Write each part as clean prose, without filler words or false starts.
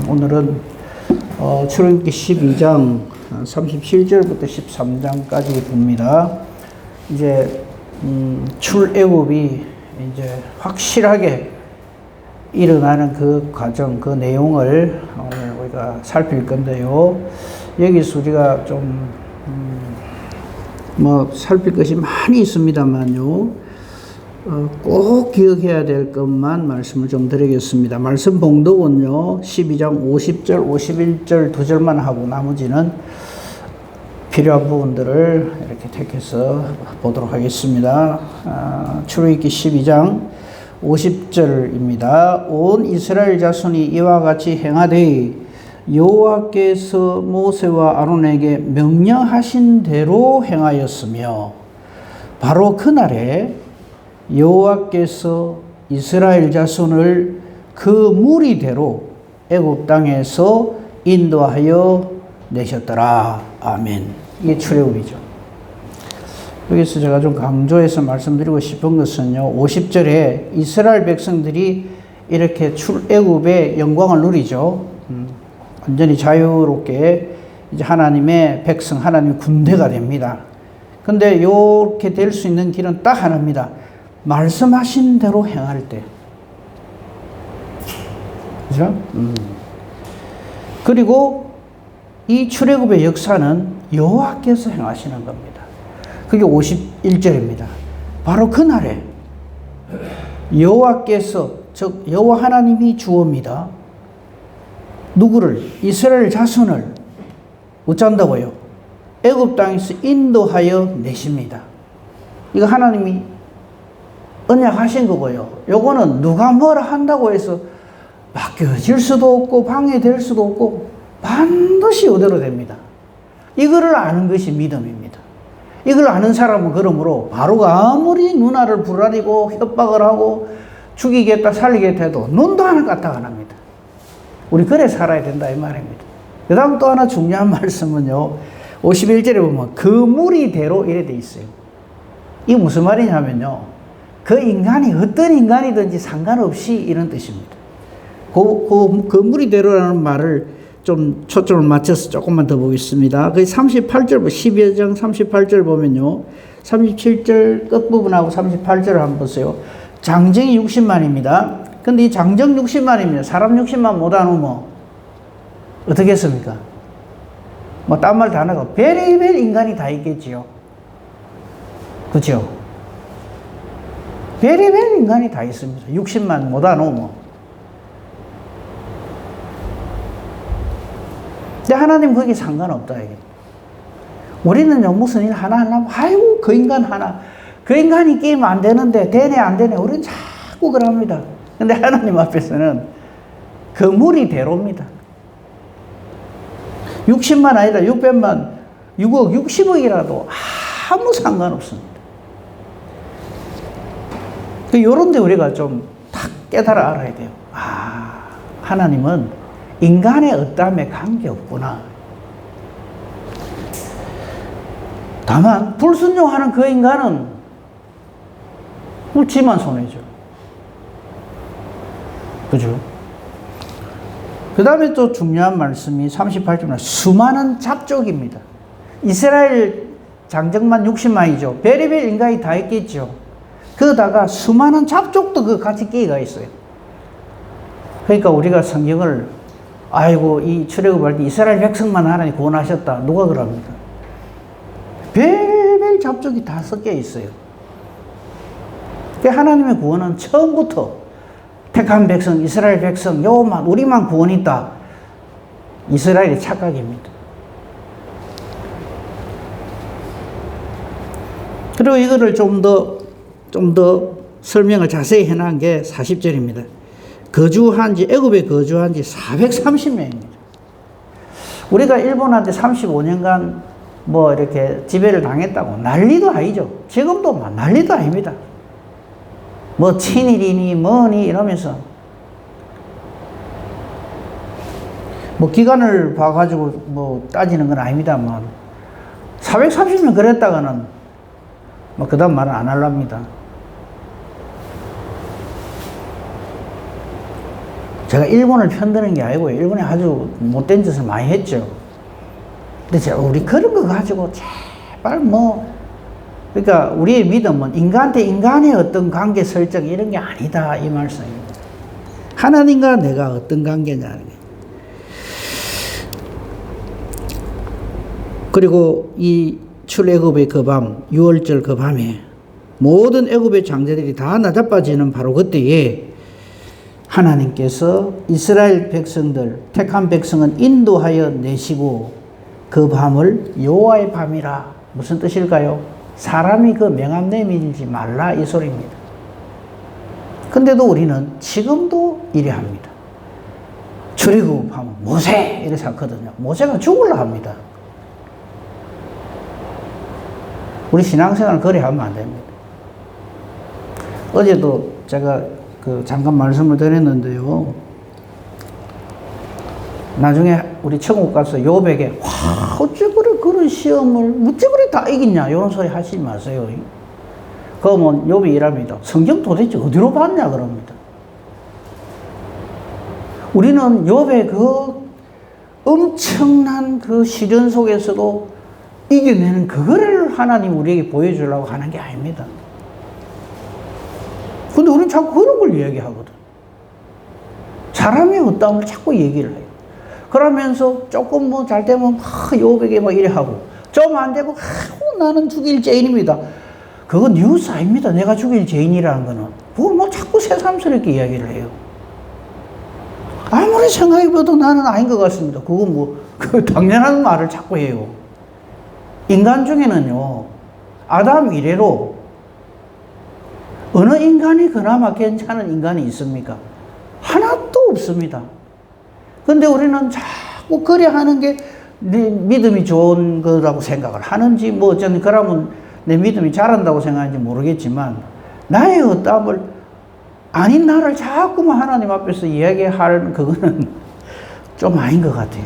오늘은 출애굽기 12장 37절부터 13장까지 봅니다. 이제 출애굽이 이제 확실하게 일어나는 그 과정, 그 내용을 오늘 우리가 살필 건데요. 여기서 우리가 좀 살필 것이 많이 있습니다만요. 꼭 기억해야 될 것만 말씀을 좀 드리겠습니다. 말씀 봉독은요, 12장 50절, 51절 두 절만 하고 나머지는 필요한 부분들을 이렇게 택해서 보도록 하겠습니다. 출애굽기 12장 50절입니다. 온 이스라엘 자손이 이와 같이 행하되 여호와께서 모세와 아론에게 명령하신 대로 행하였으며 바로 그날에 여호와께서 이스라엘 자손을 그 무리대로 애굽 땅에서 인도하여 내셨더라. 아멘. 이게 출애굽이죠. 여기서 제가 좀 강조해서 말씀드리고 싶은 것은요, 50절에 이스라엘 백성들이 이렇게 출애굽의 영광을 누리죠. 완전히 자유롭게 이제 하나님의 백성, 하나님의 군대가 됩니다. 근데 이렇게 될 수 있는 길은 딱 하나입니다. 말씀하신 대로 행할 때. 그죠? 그리고 이 출애굽의 역사는 여호와께서 행하시는 겁니다. 그게 51절입니다. 바로 그날에 여호와께서, 즉 여호와 하나님이 주옵니다. 누구를? 이스라엘 자손을 어쩐다고요? 애굽 땅에서 인도하여 내십니다. 이거 하나님이 언약하신 거고요. 요거는 누가 뭐라 한다고 해서 바뀌어질 수도 없고 방해될 수도 없고 반드시 이대로 됩니다. 이거를 아는 것이 믿음입니다. 이걸 아는 사람은 그러므로 바로가 아무리 누나를 부라리고 협박을 하고 죽이겠다 살리겠다 해도 눈도 하나 까딱 안 합니다. 우리 그래 살아야 된다 이 말입니다. 그 다음 또 하나 중요한 말씀은요, 51절에 보면 그 무리대로 이래 돼 있어요. 이게 무슨 말이냐면요, 그 인간이 어떤 인간이든지 상관없이 이런 뜻입니다. 그 무리대로라는 말을 좀 초점을 맞춰서 조금만 더 보겠습니다. 그 38절, 12장 38절 보면요, 37절 끝부분하고 38절을 한번 보세요. 장정이 60만입니다. 근데 이 장정 60만입니다. 사람 60만 못하면 어떻게 했습니까? 딴 말 다 나고 별의별 인간이 다 있겠지요. 그죠? 별의별 인간이 다 있습니다. 60만 못하면. 근데 하나님 거기 상관없다 이게. 우리는요, 무슨 일 하나 하려면 아이고 그 인간 하나, 그 인간이 끼면 안 되는데 되네 안 되네 우리는 자꾸 그럽니다. 근데 하나님 앞에서는 그 무리대로입니다. 60만 아니라 600만, 6억, 60억이라도 아무 상관없습니다. 요런 데 우리가 좀 탁 깨달아 알아야 돼요. 하나님은 인간의 어떠함에 관계없구나. 다만 불순종하는 그 인간은 지만 손해죠. 그죠? 그 다음에 또 중요한 말씀이 38절에 수많은 잡족입니다. 이스라엘 장정만 60만이죠. 별의별 인간이 다 있겠죠. 그러다가 수많은 잡족도 그 같이 끼어가 있어요. 그러니까 우리가 성경을 아이고 이 출애굽할 때 이스라엘 백성만 하나님 구원하셨다. 누가 그럽니까? 별별 잡족이 다 섞여 있어요. 하나님의 구원은 처음부터 택한 백성, 이스라엘 백성, 요만 우리만 구원 있다. 이스라엘의 착각입니다. 그리고 이거를 좀 더 설명을 자세히 해놓은 게 40절입니다. 애굽에 거주한 지 430년입니다. 우리가 일본한테 35년간 이렇게 지배를 당했다고 난리도 아니죠. 지금도 난리도 아닙니다. 친일이니 뭐니 이러면서 기간을 봐가지고 따지는 건 아닙니다만 430년 그랬다가는 그 다음 말은 안 하랍니다. 제가 일본을 편드는 게 아니고요. 일본에 아주 못된 짓을 많이 했죠. 근데 제가 우리 그런 거 가지고 제발 그러니까 우리의 믿음은 인간한테 인간의 어떤 관계 설정 이런 게 아니다. 이 말씀입니다. 하나님과 내가 어떤 관계냐는 게. 그리고 이 출애굽의 그 밤, 6월절 그 밤에 모든 애굽의 장자들이 다 나자빠지는 바로 그때에 하나님께서 이스라엘 백성들, 택한 백성은 인도하여 내시고 그 밤을 여호와의 밤이라. 무슨 뜻일까요? 사람이 그 명함 내밀지 말라 이 소리입니다. 근데도 우리는 지금도 이래 합니다. 출애굽하면 모세 이렇게 하거든요. 모세가 죽으려 합니다. 우리 신앙생활을 그래 하면 안 됩니다. 어제도 제가 잠깐 말씀을 드렸는데요. 나중에 우리 천국 가서 요백에 어째 그래 그런 시험을 어째 그래 다 이겼냐 이런 소리 하시지 마세요. 그러면 요백이 이랍니다. 성경 도대체 어디로 봤냐 그럽니다. 우리는 요백 그 엄청난 그 시련 속에서도 이겨내는 그거를 하나님 우리에게 보여주려고 하는 게 아닙니다. 근데 우리는 자꾸 그런 걸 이야기하거든. 사람의 어떠함을 자꾸 얘기를 해요. 그러면서 조금 잘 되면 요백에 이래 하고 좀 안 되면 나는 죽일 죄인입니다. 그건 뉴스 아닙니다. 내가 죽일 죄인이라는 거는. 그걸 자꾸 새삼스럽게 이야기를 해요. 아무리 생각해봐도 나는 아닌 것 같습니다. 그건 당연한 말을 자꾸 해요. 인간 중에는요, 아담 이래로 어느 인간이 그나마 괜찮은 인간이 있습니까? 하나도 없습니다. 근데 우리는 자꾸 그래 하는 게 내 믿음이 좋은 거라고 생각을 하는지, 어쩌면 그러면 내 믿음이 자란다고 생각하는지 모르겠지만, 나의 어떠함을, 아닌 나를 자꾸만 하나님 앞에서 이야기할 그거는 좀 아닌 것 같아요.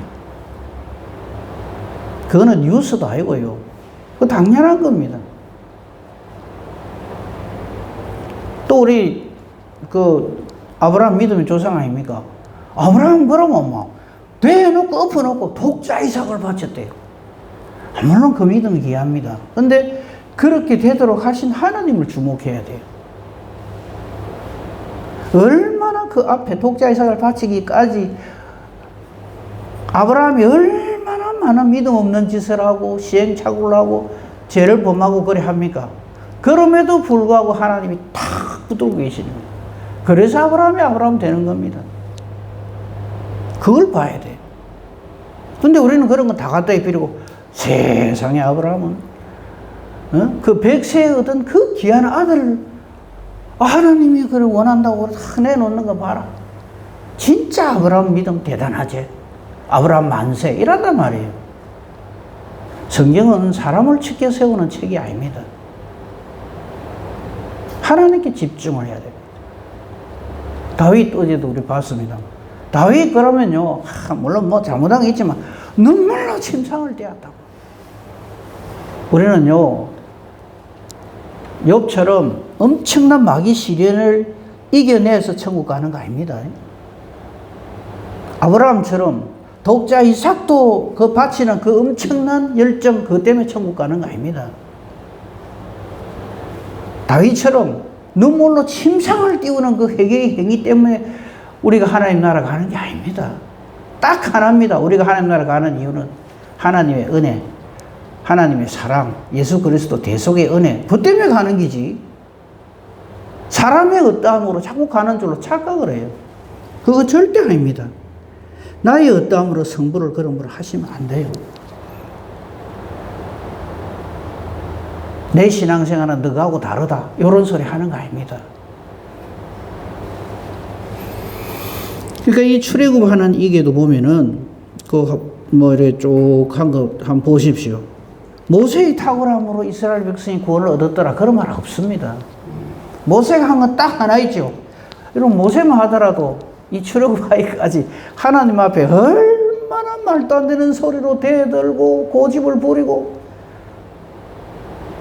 그거는 뉴스도 아니고요. 그거 당연한 겁니다. 또 우리 아브라함 믿음의 조상 아닙니까? 아브라함 그러면 대놓고 엎어놓고 독자 이삭을 바쳤대요. 물론 그 믿음이 귀합니다. 근데 그렇게 되도록 하신 하나님을 주목해야 돼요. 얼마나 그 앞에 독자 이삭을 바치기까지 아브라함이 얼마나 많은 믿음 없는 짓을 하고 시행착오를 하고 죄를 범하고 그래 합니까? 그럼에도 불구하고 하나님이 탁 붙들고 계시는 거예요. 그래서 아브라함이 아브라함 되는 겁니다. 그걸 봐야 돼요. 근데 우리는 그런 거 다 갖다 입히고 세상에 아브라함은 그 100세에 얻은 그 귀한 아들을 하나님이 그걸 원한다고 다 내놓는 거 봐라. 진짜 아브라함 믿음 대단하지. 아브라함 만세 이란단 말이에요. 성경은 사람을 지켜 세우는 책이 아닙니다. 하나님께 집중을 해야 됩니다. 다윗 어제도 우리 봤습니다. 다윗 그러면요, 물론 잘못한 게 있지만 눈물로 침상을 떼었다고. 우리는요, 욥처럼 엄청난 마귀 시련을 이겨내서 천국 가는 거 아닙니다. 아브라함처럼 독자 이삭도 그 바치는 그 엄청난 열정 그것 때문에 천국 가는 거 아닙니다. 다윗처럼 눈물로 침상을 띄우는 그 회개의 행위 때문에 우리가 하나님 나라 가는 게 아닙니다. 딱 하나입니다. 우리가 하나님 나라 가는 이유는 하나님의 은혜, 하나님의 사랑, 예수 그리스도 대속의 은혜, 그 때문에 가는 거지. 사람의 어떠함으로 자꾸 가는 줄로 착각을 해요. 그거 절대 아닙니다. 나의 어떠함으로 성부를 그러므로 하시면 안 돼요. 내 신앙생활은 너하고 다르다. 이런 소리 하는 거 아닙니다. 그러니까 이 출애굽하는 이게도 보면은 이렇게 쭉 한 거 한번 보십시오. 모세의 탁월함으로 이스라엘 백성이 구원을 얻었더라. 그런 말 없습니다. 모세가 한 건 딱 하나 있죠. 이런 모세만 하더라도 이 출애굽하기까지 하나님 앞에 얼마나 말도 안 되는 소리로 대들고 고집을 부리고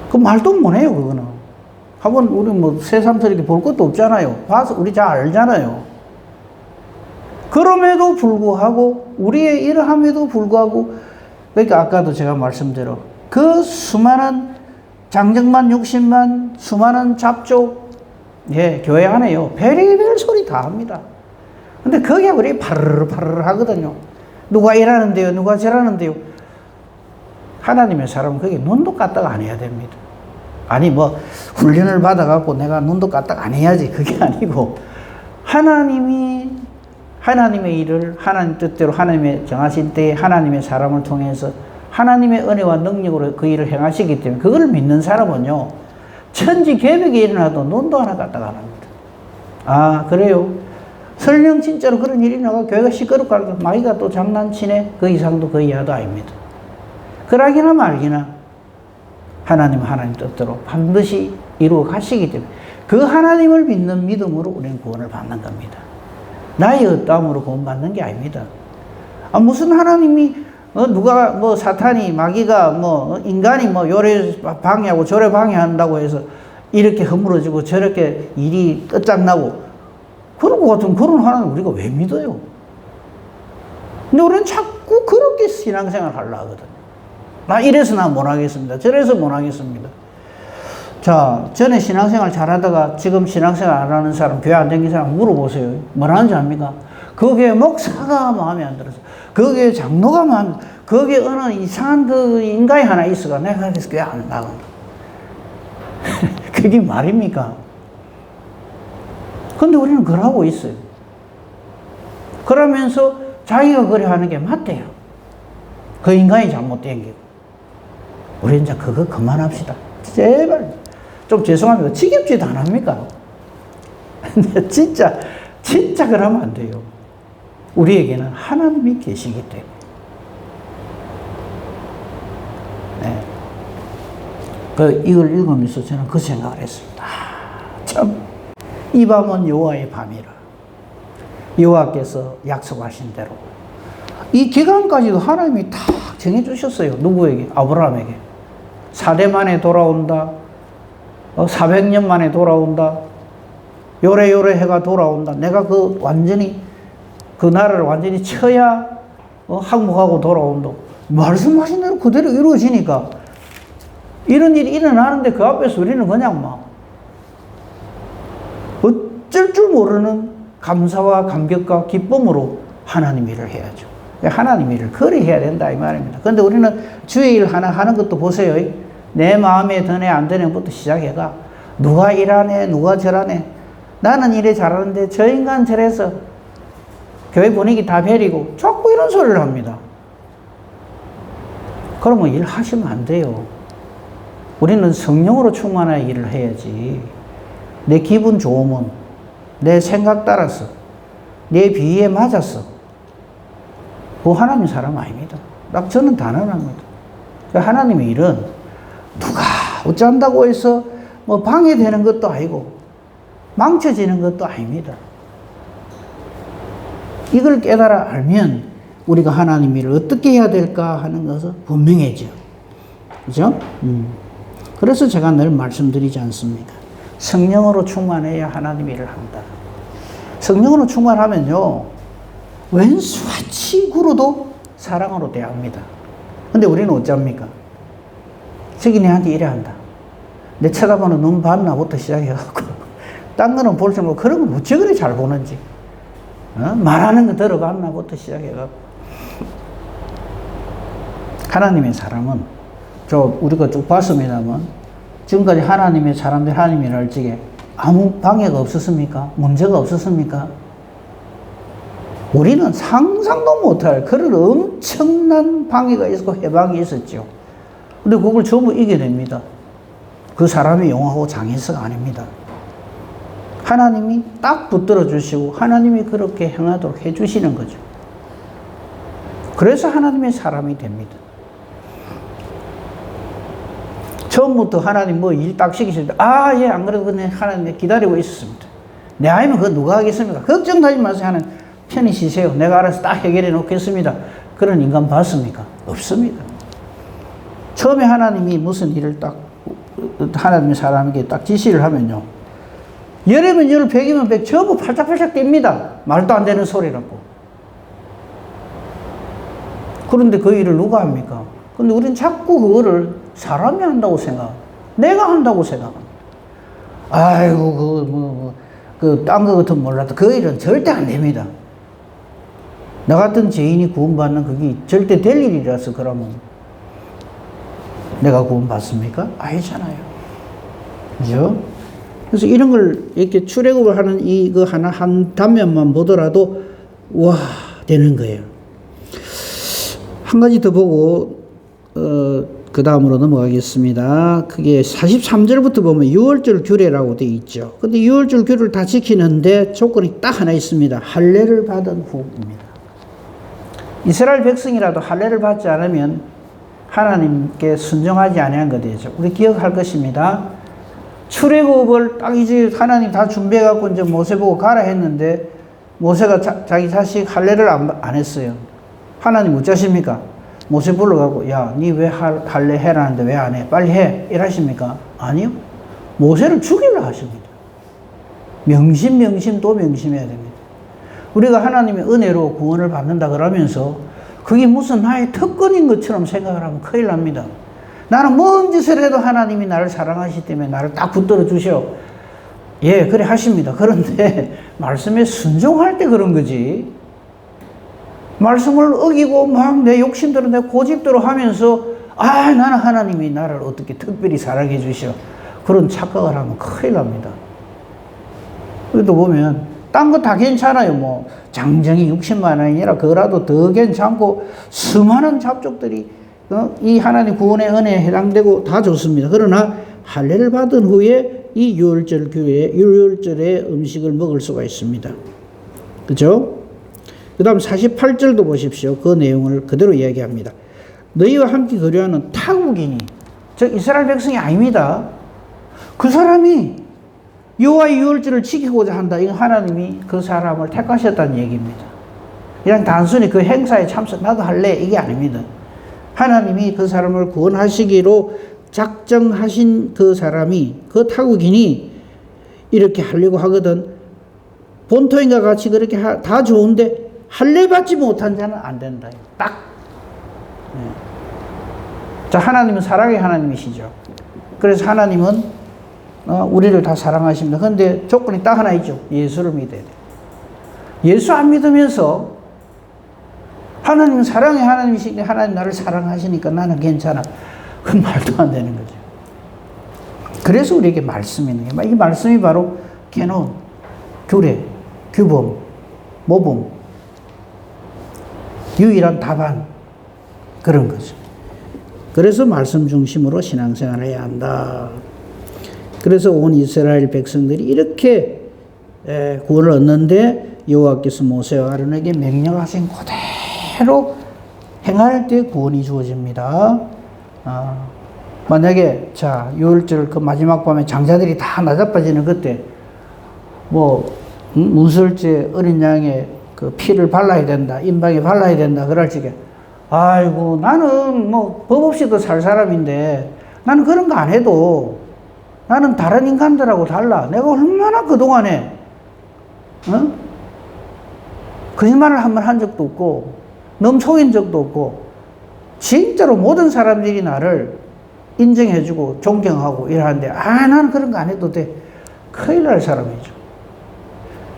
그 말도 못해요. 그거는 한번 우리 새삼스럽게 볼 것도 없잖아요. 봐서 우리 잘 알잖아요. 그럼에도 불구하고, 우리의 이러함에도 불구하고, 그러니까 아까도 제가 말씀대로 그 수많은 장정만, 육신만, 수많은 잡족, 예, 교회 안에요. 별의별 소리 다 합니다. 근데 그게 우리 파르르 하거든요. 누가 이러는데요, 누가 저러는데요. 하나님의 사람은 그게 눈도 까딱 안 해야 됩니다. 아니, 뭐, 훈련을 받아갖고 내가 눈도 까딱 안 해야지. 그게 아니고, 하나님의 일을 하나님 뜻대로 하나님의 정하신 때에 하나님의 사람을 통해서 하나님의 은혜와 능력으로 그 일을 행하시기 때문에 그걸 믿는 사람은요, 천지 개벽이 일어나도 눈도 하나 까딱 안 합니다. 아, 그래요? 설령 진짜로 그런 일이 나가 교회가 시끄럽고 하니까 마이가 또 장난치네? 그 이상도 그 이하도 아닙니다. 그러기나 말기나 하나님 뜻대로 반드시 이루어 가시기 때문에 그 하나님을 믿는 믿음으로 우리는 구원을 받는 겁니다. 나의 어떠함으로 구원받는 게 아닙니다. 아, 무슨 하나님이 누가 뭐 사탄이 마귀가 뭐 인간이 뭐 요래 방해하고 저래 방해한다고 해서 이렇게 허물어지고 저렇게 일이 끝장나고 그런 것 같은 그런 하나님 우리가 왜 믿어요? 근데 우리는 자꾸 그렇게 신앙생활 하려고 하거든요. 나 이래서 나 못하겠습니다. 저래서 못하겠습니다. 자, 전에 신앙생활 잘하다가 지금 신앙생활 안 하는 사람, 교회 안 다니는 사람 물어보세요. 뭐라는지 압니까? 거기에 목사가 마음에 안 들어서, 거기에 장로가 마음에, 거기에 어느 이상한 그 인간이 하나 있어가 내가 그래서 교회 안 나간다. 그게 말입니까? 근데 우리는 그러고 있어요. 그러면서 자기가 그래 하는 게 맞대요. 그 인간이 잘못된 게. 우리 이제 그거 그만합시다. 제발. 좀 죄송합니다. 지겹지도 안 합니까? 근데 진짜 그러면 안 돼요. 우리에게는 하나님이 계시기 때문에. 네. 이걸 읽으면서 저는 그 생각을 했습니다. 참, 이 밤은 여호와의 밤이라. 여호와께서 약속하신 대로. 이 기간까지도 하나님이 다 정해주셨어요. 누구에게? 아브라함에게. 4대 만에 돌아온다. 400년 만에 돌아온다. 요래 해가 돌아온다. 내가 완전히 그 나라를 완전히 쳐야 항복하고 돌아온다. 말씀하신 대로 그대로 이루어지니까 이런 일이 일어나는데 그 앞에서 우리는 그냥 막 어쩔 줄 모르는 감사와 감격과 기쁨으로 하나님 일을 해야죠. 하나님 일을 그리 해야 된다 이 말입니다. 그런데 우리는 주의 일 하나 하는 것도 보세요. 내 마음에 드네 안 드네부터 시작해가 누가 이러네 누가 저러네 나는 이래 잘하는데 저 인간 저래서 교회 분위기 다 베리고 자꾸 이런 소리를 합니다. 그러면 일 하시면 안 돼요. 우리는 성령으로 충만한 일을 해야지. 내 기분 좋으면 내 생각 따라서 내 비위에 맞았어. 그 하나님 사람 아닙니다. 딱 저는 단언합니다. 하나님의 일은 누가 어쩐다고 해서 뭐 방해되는 것도 아니고 망쳐지는 것도 아닙니다. 이걸 깨달아 알면 우리가 하나님 일을 어떻게 해야 될까 하는 것은 분명해져. 그죠? 그래서 제가 늘 말씀드리지 않습니까? 성령으로 충만해야 하나님 일을 한다. 성령으로 충만하면요, 왼수같이 굴어도 사랑으로 대합니다. 근데 우리는 어쩝니까? 저기 내한테 이래 한다. 내 쳐다보는 눈 봤나부터 시작해갖고, 딴 거는 볼 줄 모르고, 그런 건 어째 그리 잘 보는지, 말하는 거 들어봤나부터 시작해갖고. 하나님의 사람은, 우리가 쭉 봤습니다만, 지금까지 하나님의 사람들, 하나님의 일을 적에 아무 방해가 없었습니까? 문제가 없었습니까? 우리는 상상도 못할 그런 엄청난 방해가 있었고 해방이 있었죠. 근데 그걸 전부 이겨냅니다. 그 사람이 용하고 장애서가 아닙니다. 하나님이 딱 붙들어 주시고 하나님이 그렇게 행하도록 해주시는 거죠. 그래서 하나님의 사람이 됩니다. 처음부터 하나님 뭐 일 딱 시키실 때, 예, 안 그래도 그냥 하나님 기다리고 있었습니다. 내 아이면 그거 누가 하겠습니까? 걱정하지 마세요. 하나님 편히 쉬세요. 내가 알아서 딱 해결해 놓겠습니다. 그런 인간 봤습니까? 없습니다. 처음에 하나님이 무슨 일을 딱, 하나님의 사람에게 딱 지시를 하면요. 열이면 열, 백이면 백, 전부 팔짝팔짝 뜁니다. 말도 안 되는 소리라고. 그런데 그 일을 누가 합니까? 근데 우리는 자꾸 그거를 사람이 한다고 내가 한다고 생각합니다. 아이고, 딴 거 같으면 몰라도 그 일은 절대 안 됩니다. 나 같은 죄인이 구원받는 그게 절대 될 일이라서 그러면 내가 구원받습니까? 아니잖아요. 그죠? 그래서 이런 걸 이렇게 출애굽을 하는 이거 하나 한 단면만 보더라도 와 되는 거예요. 한 가지 더 보고 그 다음으로 넘어가겠습니다. 그게 43절부터 보면 6월절 규례라고 되어 있죠. 근데 6월절 규례를 다 지키는데 조건이 딱 하나 있습니다. 할례를 받은 후입니다. 이스라엘 백성이라도 할례를 받지 않으면 하나님께 순종하지 아니한 것이죠. 우리 기억할 것입니다. 출애굽을 딱 이제 하나님 다 준비해 갖고 이제 모세 보고 가라 했는데 모세가 자기 자식 할례를 안 했어요. 하나님 어쩌십니까? 모세 불러가고 야, 니 왜 할례 해라는데 왜 안 해? 빨리 해. 이러십니까? 아니요. 모세를 죽이려 하십니다. 명심 또 명심해야 됩니다. 우리가 하나님의 은혜로 구원을 받는다 그러면서 그게 무슨 나의 특권인 것처럼 생각을 하면 큰일 납니다. 나는 뭔 짓을 해도 하나님이 나를 사랑하시기 때문에 나를 딱 붙들어 주셔. 예, 그래 하십니다. 그런데 말씀에 순종할 때 그런 거지. 말씀을 어기고 막 내 욕심대로 내 고집대로 하면서 나는 하나님이 나를 어떻게 특별히 사랑해 주셔. 그런 착각을 하면 큰일 납니다. 그래도 보면 딴 거 다 괜찮아요. 뭐 장정이 60만 원이라 그거라도 더 괜찮고 수많은 잡족들이 이 하나님 구원의 은혜에 해당되고 다 좋습니다. 그러나 할례를 받은 후에 이 유월절 교회에 유월절의 음식을 먹을 수가 있습니다. 그죠? 그 다음 48절도 보십시오. 그 내용을 그대로 이야기합니다. 너희와 함께 거류하는 타국인이, 즉 이스라엘 백성이 아닙니다. 그 사람이 여호와의 유월절을 지키고자 한다. 이건 하나님이 그 사람을 택하셨다는 얘기입니다. 그냥 단순히 그 행사에 참석 나도 할래 이게 아닙니다. 하나님이 그 사람을 구원하시기로 작정하신 그 사람이, 그 타국인이 이렇게 하려고 하거든. 본토인과 같이 그렇게 다 좋은데 할례 받지 못한 자는 안 된다. 딱. 네. 자, 하나님은 사랑의 하나님이시죠. 그래서 하나님은 우리를 다 사랑하십니다. 그런데 조건이 딱 하나 있죠. 예수를 믿어야 돼요. 예수 안 믿으면서 하나님은 사랑의 하나님이시니 하나님 나를 사랑하시니까 나는 괜찮아. 그건 말도 안 되는 거죠. 그래서 우리에게 말씀이 있는 거예요. 이 말씀이 바로 캐논, 규례, 규범, 모범, 유일한 답안, 그런 거죠. 그래서 말씀 중심으로 신앙생활을 해야 한다. 그래서 온 이스라엘 백성들이 이렇게 구원을 얻는데 여호와께서 모세와 아론에게 명령하신 그대로 행할 때 구원이 주어집니다. 만약에 자 유월절 그 마지막 밤에 장자들이 다 나자빠지는 그때 문설제 어린 양의 그 피를 발라야 된다, 임방에 발라야 된다 그럴 적에 아이고 나는 법 없이도 살 사람인데 나는 그런 거 안 해도 나는 다른 인간들하고 달라. 내가 얼마나 그동안에 거짓말을 한 번 한 적도 없고 너무 속인 적도 없고 진짜로 모든 사람들이 나를 인정해주고 존경하고 이러는데 나는 그런 거 안 해도 돼. 큰일 날 사람이죠.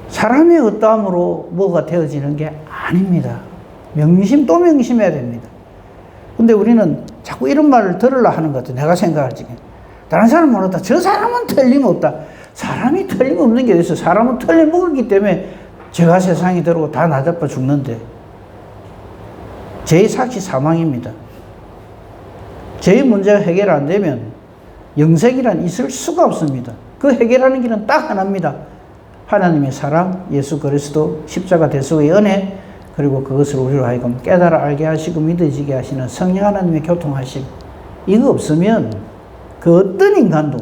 사람의 어떠함으로 뭐가 되어지는 게 아닙니다. 명심 또 명심해야 됩니다. 근데 우리는 자꾸 이런 말을 들으려 하는 것 같아요. 내가 생각할 적에. 다른 사람은 모르다. 저 사람은 틀림없다. 사람이 틀림없는 게 있어. 사람은 틀림없기 때문에 죄가 세상에 들어오고 다 나자빠 죽는데. 죄의 삭시 사망입니다. 죄의 문제가 해결 안 되면 영생이란 있을 수가 없습니다. 그 해결하는 길은 딱 하나입니다. 하나님의 사랑, 예수 그리스도 십자가 대속의 은혜, 그리고 그것을 우리로 하여금 깨달아 알게 하시고 믿어지게 하시는 성령 하나님의 교통하심. 이거 없으면 그 어떤 인간도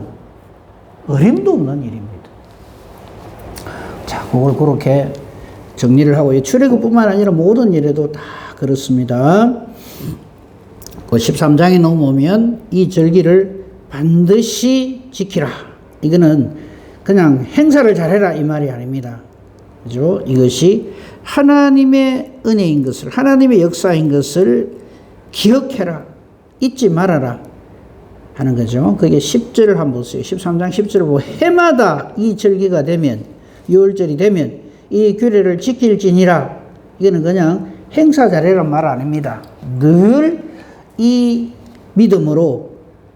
어림도 없는 일입니다. 자, 그걸 그렇게 정리를 하고 출애굽뿐만 아니라 모든 일에도 다 그렇습니다. 그 13장에 넘어오면 이 절기를 반드시 지키라. 이거는 그냥 행사를 잘해라 이 말이 아닙니다. 그죠? 이것이 하나님의 은혜인 것을, 하나님의 역사인 것을 기억해라. 잊지 말아라. 하는 거죠. 그게 10절을 한번 보세요. 13장 10절을 보고 해마다 이 절기가 되면, 6월절이 되면 이 규례를 지킬지니라. 이거는 그냥 행사 자례란 말 아닙니다. 늘 이 믿음으로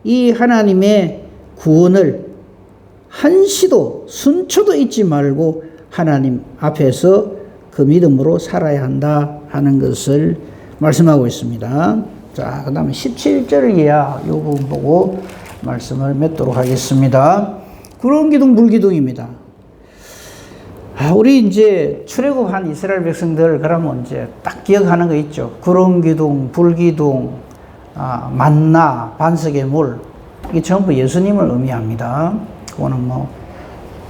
이 하나님의 구원을 한시도 순초도 잊지 말고 하나님 앞에서 그 믿음으로 살아야 한다 하는 것을 말씀하고 있습니다. 자, 그 다음에 17절 이하 이 부분 보고 말씀을 맺도록 하겠습니다. 구름기둥, 불기둥입니다. 우리 이제 출애굽한 이스라엘 백성들 그러면 이제 딱 기억하는 거 있죠. 구름기둥, 불기둥, 만나, 반석의 물. 이게 전부 예수님을 의미합니다. 그거는 뭐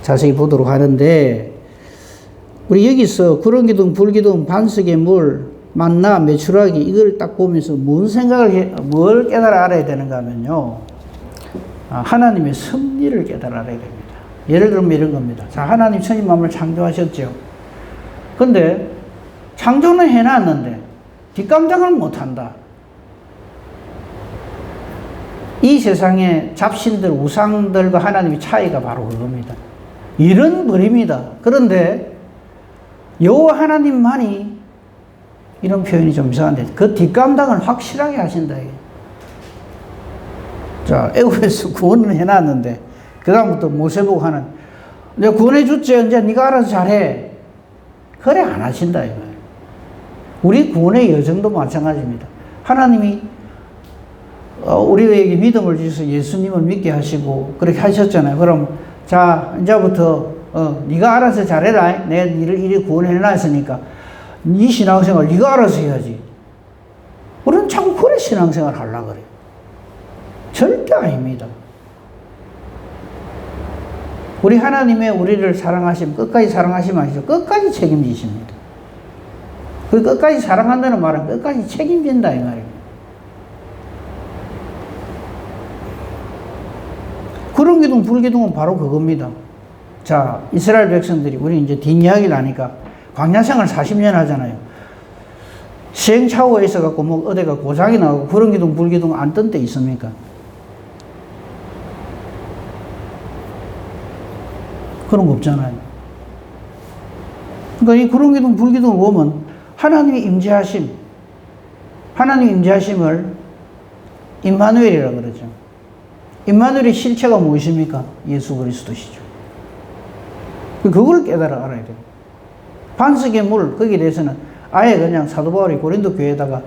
자세히 보도록 하는데, 우리 여기서 구름기둥, 불기둥, 반석의 물, 만나, 메추라기 이걸 딱 보면서 뭘 깨달아 알아야 되는가 하면요. 하나님의 섭리를 깨달아 알아야 됩니다. 예를 들면 이런 겁니다. 자, 하나님 천지 만물을 창조하셨죠. 근데 창조는 해놨는데 뒷감당을 못한다. 이 세상의 잡신들, 우상들과 하나님의 차이가 바로 그겁니다. 일은 버립니다. 그런데 여호와 하나님만이, 이런 표현이 좀 이상한데, 그 뒷감당을 확실하게 하신다. 자, 애굽에서 구원을 해놨는데 그 다음부터 모세 보고 하는, 내가 구원해 줬지, 이제 네가 알아서 잘해. 그래 안 하신다 이거예요. 우리 구원의 여정도 마찬가지입니다. 하나님이 우리에게 믿음을 주셔서 예수님을 믿게 하시고 그렇게 하셨잖아요. 그럼 자, 이제부터 네가 알아서 잘해라. 내가 니를 이리 구원해 놨으니까 네 신앙생활 네가 알아서 해야지. 우리는 자꾸 그래 신앙생활 하려고 그래요. 절대 아닙니다. 우리 하나님의 우리를 사랑하시면, 끝까지 사랑하시면 아시죠? 끝까지 책임지십니다. 그 끝까지 사랑한다는 말은 끝까지 책임진다 이 말입니다. 구름기둥, 불기둥은 바로 그겁니다. 자, 이스라엘 백성들이, 우리 이제 뒷이야기를 하니까 광야생활 40년 하잖아요. 시행착오에 있어갖고 뭐 어디가 고장이 나고 구름기둥, 불기둥 안 뜬 데 있습니까? 그런 거 없잖아요. 그러니까 이 구름기둥, 불기둥을 보면 하나님의 임재하심, 하나님의 임재하심을 임마누엘이라고 그러죠. 임마누엘의 실체가 무엇입니까? 예수 그리스도시죠. 그걸 깨달아 알아야 돼요. 반석의 물, 거기에 대해서는 아예 그냥 사도 바울이 고린도 교회에다가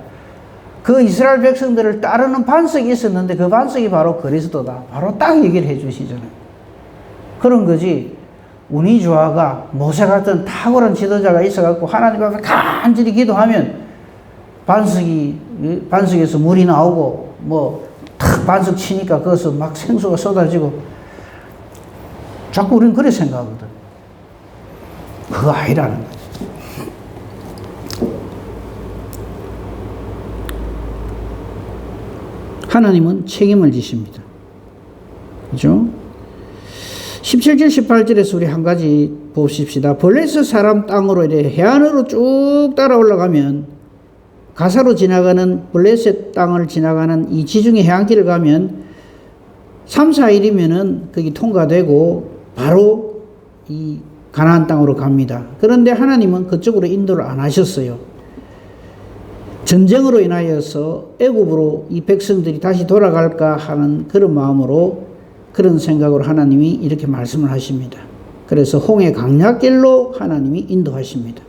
그 이스라엘 백성들을 따르는 반석이 있었는데 그 반석이 바로 그리스도다. 바로 딱 얘기를 해 주시잖아요. 그런 거지. 운이 좋아가 모세 같은 탁월한 지도자가 있어갖고 하나님 앞에 간절히 기도하면 반석에서 물이 나오고 뭐 탁 반석 치니까 거기서 막 생수가 쏟아지고, 자꾸 우리는 그렇게 생각하거든. 그거 아니라는 거지. 하나님은 책임을 지십니다. 그죠? 17절, 18절에서 우리 한 가지 봅시다. 블레셋 사람 땅으로 이래 해안으로 쭉 따라 올라가면, 가사로 지나가는 블레셋 땅을 지나가는 이 지중해 해안길을 가면 3, 4일이면은 거기 통과되고 바로 이 가나안 땅으로 갑니다. 그런데 하나님은 그쪽으로 인도를 안 하셨어요. 전쟁으로 인하여서 애굽으로 이 백성들이 다시 돌아갈까 하는 그런 마음으로, 그런 생각으로 하나님이 이렇게 말씀을 하십니다. 그래서 홍해 강약길로 하나님이 인도하십니다.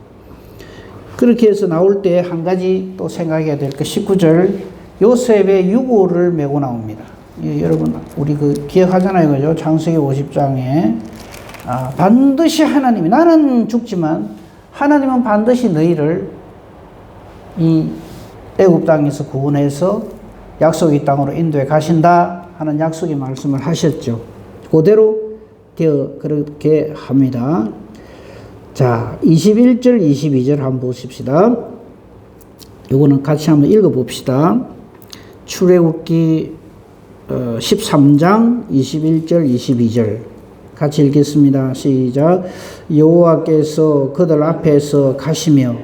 그렇게 해서 나올 때 한 가지 또 생각해야 될 것, 19절 요셉의 유고를 메고 나옵니다. 여러분 우리 기억하잖아요, 그죠? 창세기 50장에 반드시 하나님이, 나는 죽지만 하나님은 반드시 너희를 이 애굽 땅에서 구원해서 약속의 땅으로 인도해 가신다 하는 약속의 말씀을 하셨죠. 그대로 그렇게 합니다. 자, 21절, 22절 한번 보십시다. 이거는 같이 한번 읽어봅시다. 출애굽기 13장 21절, 22절 같이 읽겠습니다. 시작. 여호와께서 그들 앞에서 가시며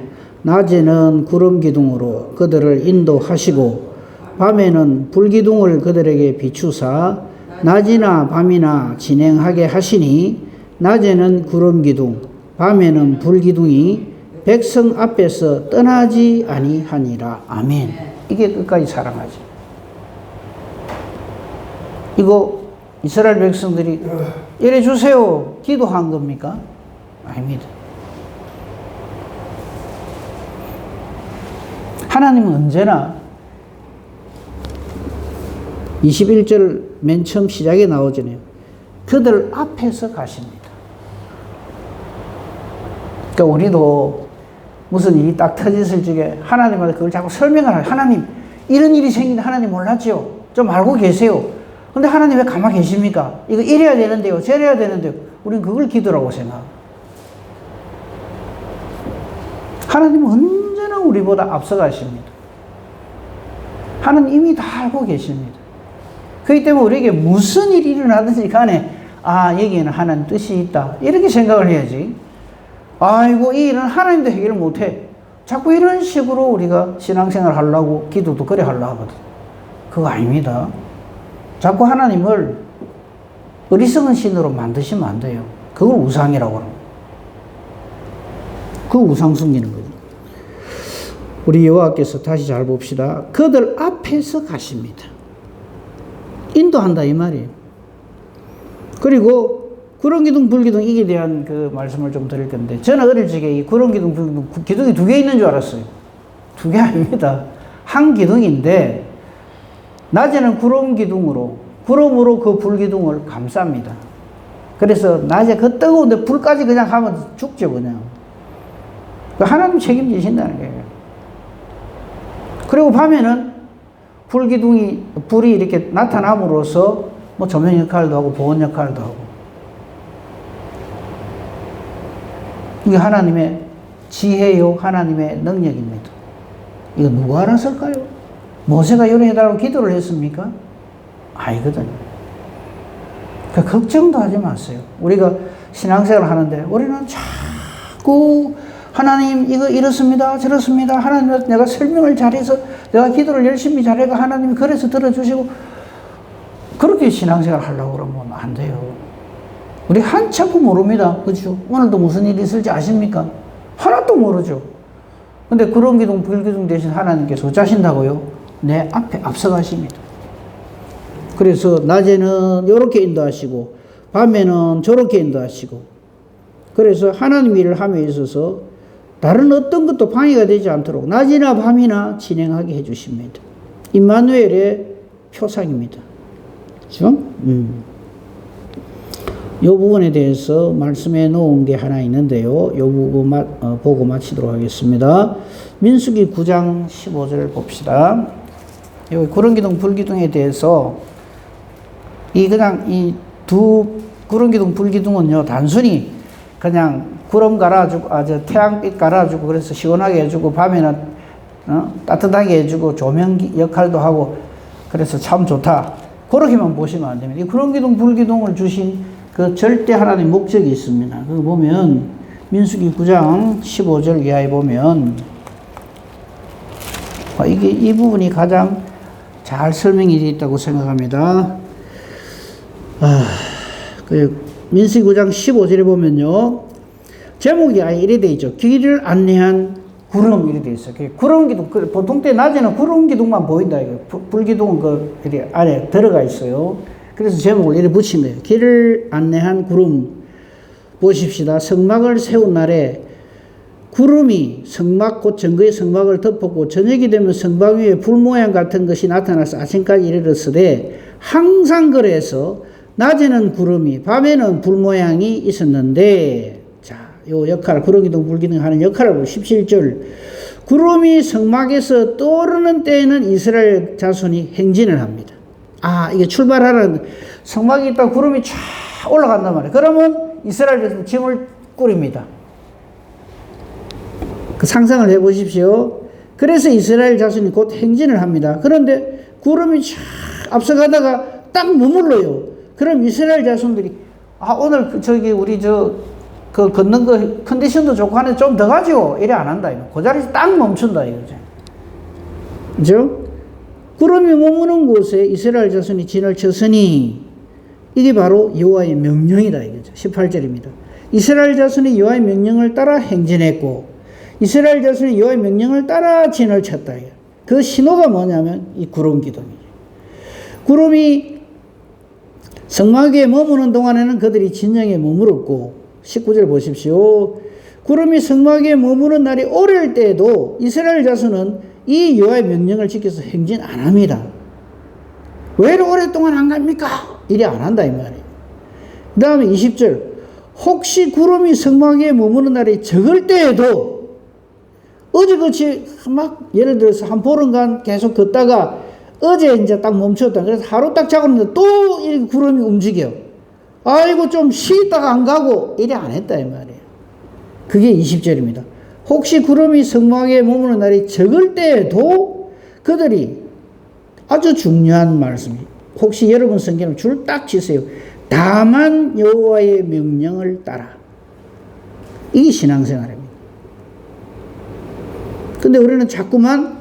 낮에는 구름 기둥으로 그들을 인도하시고 밤에는 불기둥을 그들에게 비추사 낮이나 밤이나 진행하게 하시니 낮에는 구름기둥 밤에는 불기둥이 백성 앞에서 떠나지 아니하니라. 아멘. 이게 끝까지 사랑하지. 이거 이스라엘 백성들이 이래 주세요 기도한 겁니까? 아닙니다. 하나님은 언제나 21절 맨 처음 시작에 나오잖아요. 그들 앞에서 가십니다. 그러니까 우리도 무슨 일이 딱 터졌을 적에 하나님한테 그걸 자꾸 설명을 하요. 하나님 이런 일이 생기는데 하나님 몰랐지요? 좀 알고 계세요. 근데 하나님 왜 가만히 계십니까? 이거 이래야 되는데요. 저래야 되는데요. 우리는 그걸 기도라고 생각합니다. 하나님은 언제나 우리보다 앞서가십니다. 하나님 이미 다 알고 계십니다. 그렇기 때문에 우리에게 무슨 일이 일어나든지 간에 아 여기에는 하나님 뜻이 있다 이렇게 생각을 해야지. 아이고 이 일은 하나님도 해결을 못해. 자꾸 이런 식으로 우리가 신앙생활 하려고 기도도 그래 하려고 하거든. 그거 아닙니다. 자꾸 하나님을 어리석은 신으로 만드시면 안 돼요. 그걸 우상이라고 합니다. 그 우상 숨기는 거죠. 우리 여호와께서 다시 잘 봅시다. 그들 앞에서 가십니다. 인도한다 이 말이에요. 그리고 구름기둥 불기둥 이에 대한 그 말씀을 좀 드릴 건데 저는 어릴 적에 이 구름기둥 불기둥 기둥이 두 개 있는 줄 알았어요. 두 개 아닙니다. 한 기둥인데 낮에는 구름기둥으로 그 불기둥을 감쌉니다. 그래서 낮에 그 뜨거운데 불까지 그냥 하면 죽죠 그냥. 하나님 책임지신다는 거예요. 그리고 밤에는 불이 이렇게 나타남으로써 뭐 조명 역할도 하고 보온 역할도 하고. 이게 하나님의 지혜요, 하나님의 능력입니다. 이거 누가 알았을까요? 모세가 요리해달라고 기도를 했습니까? 아니거든요. 그러니까 걱정도 하지 마세요. 우리가 신앙생활을 하는데 우리는 자꾸 하나님 이거 이렇습니다 저렇습니다 하나님 내가 설명을 잘해서 내가 기도를 열심히 잘해가 하나님이 그래서 들어주시고 그렇게 신앙생활 하려고 그러면 안 돼요. 우리 한참도 모릅니다. 그렇죠? 오늘도 무슨 일이 있을지 아십니까? 하나도 모르죠. 근데 구름기둥 불기둥 대신 하나님께서 어쩌신다고요? 내 앞에 앞서가십니다. 그래서 낮에는 이렇게 인도하시고 밤에는 저렇게 인도하시고 그래서 하나님 일을 함에 있어서 다른 어떤 것도 방해가 되지 않도록 낮이나 밤이나 진행하게 해주십니다. 임마누엘의 표상입니다. 그렇죠? 이 부분에 대해서 말씀해 놓은 게 하나 있는데요. 이 부분 보고 마치도록 하겠습니다. 민수기 9장 15절 봅시다. 여기 구름기둥 불기둥에 대해서 그냥 이 두 구름기둥 불기둥은요 단순히 그냥 구름 갈아주고 태양빛 갈아주고 그래서 시원하게 해주고 밤에는 따뜻하게 해주고 조명 역할도 하고 그래서 참 좋다 그렇게만 보시면 안 됩니다. 이 구름기둥 불기둥을 주신 그 절대 하나님 목적이 있습니다. 그거 보면 민수기 9장 15절 이하에 보면 이 부분이 가장 잘 설명이 되어 있다고 생각합니다. 민수기 9장 15절에 보면요. 제목이 아예 이래 되어 있죠. 길을 안내한 구름 이래 되어 있어요. 구름기둥, 보통 때 낮에는 구름기둥만 보인다. 불기둥은 그 안에 들어가 있어요. 그래서 제목을 이래 붙인 거예요. 길을 안내한 구름. 보십시다. 성막을 세운 날에 구름이 성막 곧 정거의 성막을 덮었고 저녁이 되면 성막 위에 불 모양 같은 것이 나타나서 아침까지 이르렀으되 항상 그래서 낮에는 구름이 밤에는 불 모양이 있었는데 자, 요 역할 구름기둥 불기둥 하는 역할을 17절 구름이 성막에서 떠오르는 때에는 이스라엘 자손이 행진을 합니다. 이게 출발하는 성막이 있다 구름이 쫙 올라간단 말이에요. 그러면 이스라엘 자손 짐을 꾸립니다. 그 상상을 해 보십시오. 그래서 이스라엘 자손이 곧 행진을 합니다. 그런데 구름이 쫙 앞서가다가 딱 머물러요. 그럼 이스라엘 자손들이 오늘 우리 그 걷는 거 컨디션도 좋고 하는데 좀 더 가지고 이래 안 한다. 그 자리에서 딱 멈춘다 이거죠. 그죠? 구름이 머무는 곳에 이스라엘 자손이 진을 쳤으니 이게 바로 여호와의 명령이다 이거죠. 18절입니다. 이스라엘 자손이 여호와의 명령을 따라 행진했고 이스라엘 자손이 여호와의 명령을 따라 진을 쳤다. 그 신호가 뭐냐면 이 구름 기둥이죠. 구름이 성막에 머무는 동안에는 그들이 진영에 머물었고 19절 보십시오. 구름이 성막에 머무는 날이 오를 때에도 이스라엘 자손은 이 여호와의 명령을 지켜서 행진 안 합니다. 왜 오랫동안 안 갑니까? 이래 안 한다 이 말이에요. 그 다음에 20절 혹시 구름이 성막에 머무는 날이 적을 때에도 어제같이 막 예를 들어서 한 보름간 계속 걷다가 어제 이제 딱 멈췄다. 그래서 하루 딱 잡았는데 또 이 구름이 움직여. 아이고 좀 쉬다가 안 가고 이래 안 했다 이 말이에요. 그게 20절입니다. 혹시 구름이 성막에 머무는 날이 적을 때에도 그들이 아주 중요한 말씀이 혹시 여러분 성경을 줄 딱 치세요. 다만 여호와의 명령을 따라. 이게 신앙생활입니다. 근데 우리는 자꾸만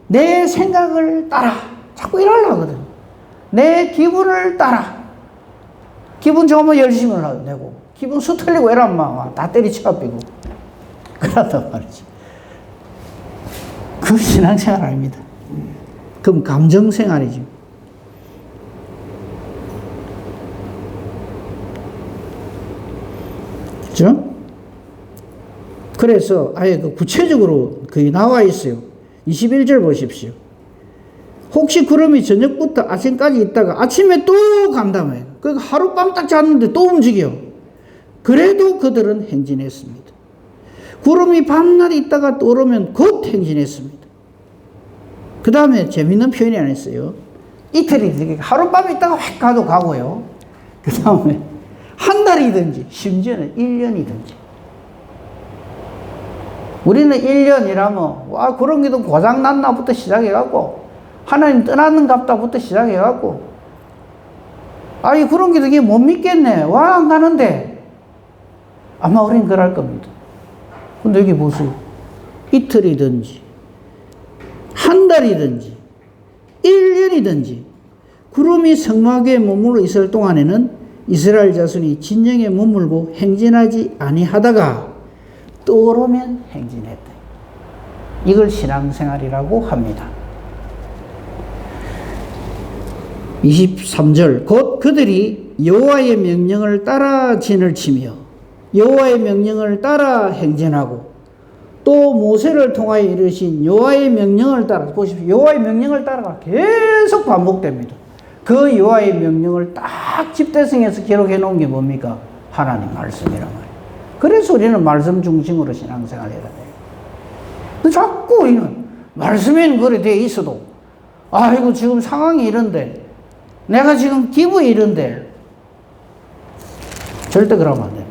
내 생각을 따라 자꾸 이러려고 하거든. 내 기분을 따라. 기분 좋으면 열심히 내고 기분 수틀리고 이러면 막 다 때리치고 그렇단 말이지. 그 신앙생활 아닙니다. 그럼 감정생활이지. 그죠? 그래서 아예 그 구체적으로 거기 나와 있어요. 21절 보십시오. 혹시 구름이 저녁부터 아침까지 있다가 아침에 또 간다며요. 그러니까 하룻밤 딱 잤는데 또 움직여. 그래도 그들은 행진했습니다. 구름이 밤낮 있다가 떠오르면 곧 행진했습니다. 그 다음에 재밌는 표현이 안 했어요. 이틀이 하룻밤 있다가 확 가도 가고요. 그 다음에 한 달이든지 심지어는 1년이든지. 우리는 1년이라면 와 그런 게도 고장났나부터 시작해갖고 하나님 떠났는갑다부터 시작해갖고 아이 그런 게도 이게 못 믿겠네. 와 안 가는데 아마 우리는 그럴 겁니다. 근데 여기 보세요. 이틀이든지 한 달이든지 1년이든지 구름이 성막에 머물러 있을 동안에는 이스라엘 자손이 진영에 머물고 행진하지 아니하다가 떠오르면 행진했다. 이걸 신앙생활이라고 합니다. 23절 곧 그들이 여호와의 명령을 따라 진을 치며 여호와의 명령을 따라 행진하고 또 모세를 통하여 이르신 여호와의 명령을 따라 보십시오. 여호와의 명령을 따라가 계속 반복됩니다. 그 여호와의 명령을 딱 집대성에서 기록해 놓은 게 뭡니까? 하나님 말씀이란 말이에요. 그래서 우리는 말씀 중심으로 신앙생활을 해야 돼요. 자꾸 우리는 말씀에는 그래 돼 있어도 아이고 지금 상황이 이런데 내가 지금 기분이 이런데 절대 그러면 안 돼요.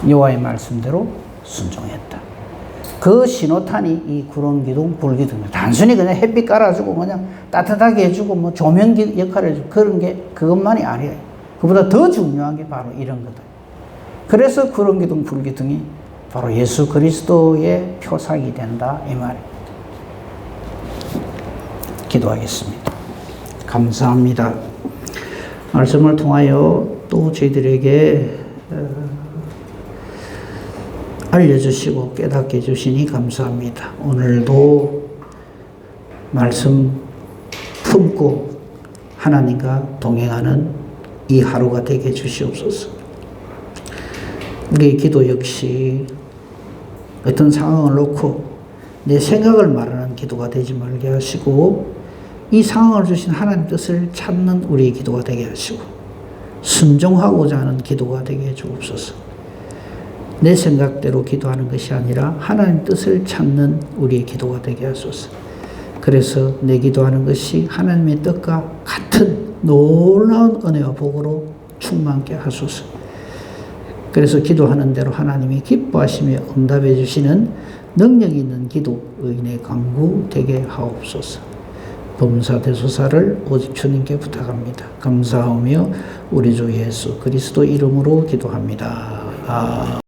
여호와의 말씀대로 순종했다. 그 신호탄이 이 구름 기둥, 불 기둥입니다. 단순히 그냥 햇빛 깔아주고 그냥 따뜻하게 해주고 뭐 조명 역할을 해주고 그런 게 그것만이 아니에요. 그보다 더 중요한 게 바로 이런 거다. 그래서 구름 기둥, 불 기둥이 바로 예수 그리스도의 표상이 된다 이 말입니다. 기도하겠습니다. 감사합니다. 말씀을 통하여 또 저희들에게 알려주시고 깨닫게 해주시니 감사합니다. 오늘도 말씀 품고 하나님과 동행하는 이 하루가 되게 해주시옵소서. 우리의 기도 역시 어떤 상황을 놓고 내 생각을 말하는 기도가 되지 말게 하시고 이 상황을 주신 하나님 뜻을 찾는 우리의 기도가 되게 하시고 순종하고자 하는 기도가 되게 해주옵소서. 내 생각대로 기도하는 것이 아니라 하나님 뜻을 찾는 우리의 기도가 되게 하소서. 그래서 내 기도하는 것이 하나님의 뜻과 같은 놀라운 은혜와 복으로 충만케 하소서. 그래서 기도하는 대로 하나님이 기뻐하시며 응답해 주시는 능력 있는 기도, 의인의 강구 되게 하옵소서. 범사대소사를 오직 주님께 부탁합니다. 감사하며 우리 주 예수 그리스도 이름으로 기도합니다.